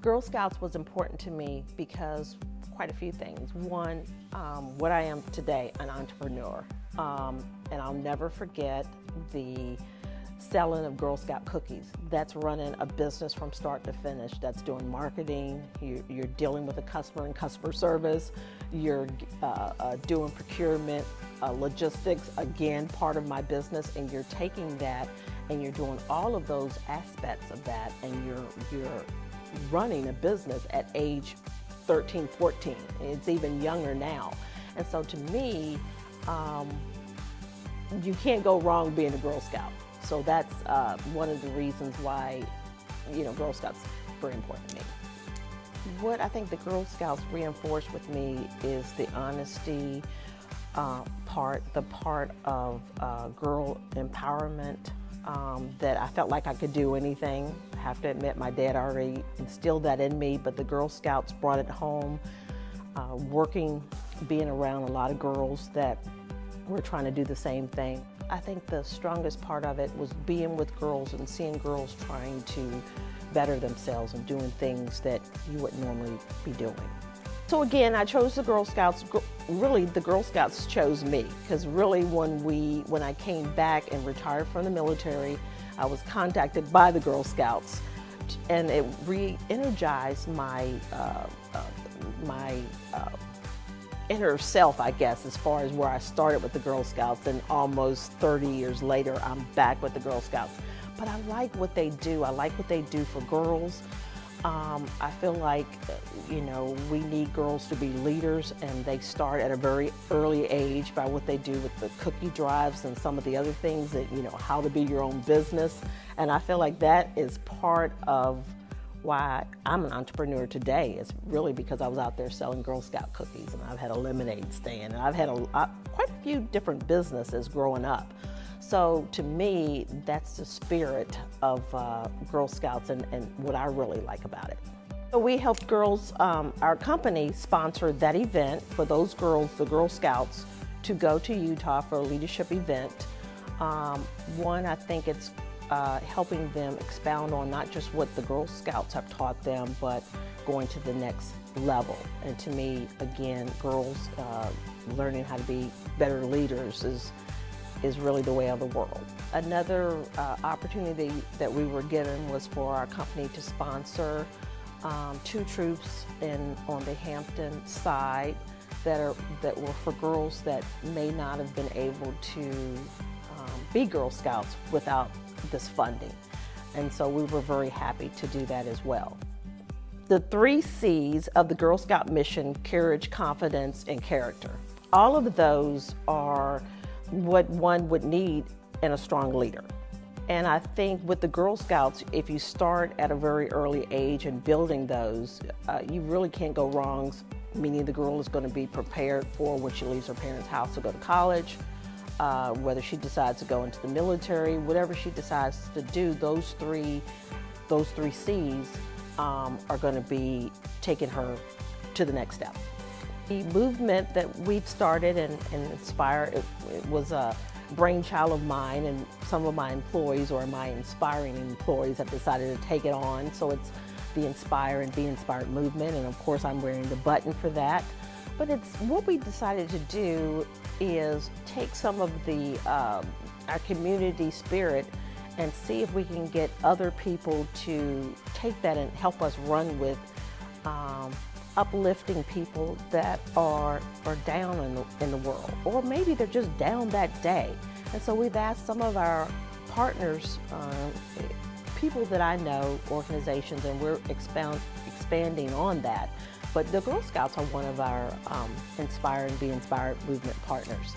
Girl Scouts was important to me because quite a few things. One, what I am today, an entrepreneur. And I'll never forget the selling of Girl Scout cookies. That's running a business from start to finish. That's doing marketing, you're dealing with a customer and customer service, you're doing procurement, logistics, again, part of my business, and you're taking that and you're doing all of those aspects of that, and you're running a business at age 13, 14. It's even younger now. And so to me, you can't go wrong being a Girl Scout. So that's one of the reasons why, Girl Scouts are very important to me. What I think the Girl Scouts reinforced with me is the honesty part, the part of girl empowerment, that I felt like I could do anything. I have to admit, my dad already instilled that in me, but the Girl Scouts brought it home, being around a lot of girls that were trying to do the same thing. I think the strongest part of it was being with girls and seeing girls trying to better themselves and doing things that you wouldn't normally be doing. So again, I chose the Girl Scouts. Really, the Girl Scouts chose me, because really when I came back and retired from the military, I was contacted by the Girl Scouts, and it re-energized my inner self, I guess, as far as where I started with the Girl Scouts, and almost 30 years later, I'm back with the Girl Scouts. But I like what they do. I like what they do for girls. I feel like, we need girls to be leaders, and they start at a very early age by what they do with the cookie drives and some of the other things that, how to be your own business. And I feel like that is part of why I'm an entrepreneur today. It's really because I was out there selling Girl Scout cookies, and I've had a lemonade stand, and I've had quite a few different businesses growing up. So to me, that's the spirit of Girl Scouts and what I really like about it. So we helped girls, our company sponsored that event for those girls, the Girl Scouts, to go to Utah for a leadership event. One, I think it's helping them expound on not just what the Girl Scouts have taught them, but going to the next level. And to me, again, girls learning how to be better leaders is really the way of the world. Another opportunity that we were given was for our company to sponsor 2 troops on the Hampton side that were for girls that may not have been able to be Girl Scouts without this funding. And so we were very happy to do that as well. The 3 C's of the Girl Scout mission: courage, confidence, and character. All of those are what one would need in a strong leader. And I think with the Girl Scouts, if you start at a very early age and building those, you really can't go wrong, meaning the girl is going to be prepared for when she leaves her parents' house to go to college, whether she decides to go into the military, whatever she decides to do, those three C's are going to be taking her to the next step. The movement that we've started and ENSPYR, it was a brainchild of mine, and some of my employees, or my inspiring employees, have decided to take it on. So it's the ENSPYR and Be Inspired movement, and of course I'm wearing the button for that. But it's what we decided to do is take some of the our community spirit and see if we can get other people to take that and help us run with uplifting people that are down in the world, or maybe they're just down that day. And so we've asked some of our partners, people that I know, organizations, and we're expanding on that. But the Girl Scouts are one of our ENSPYR and Be Inspired movement partners.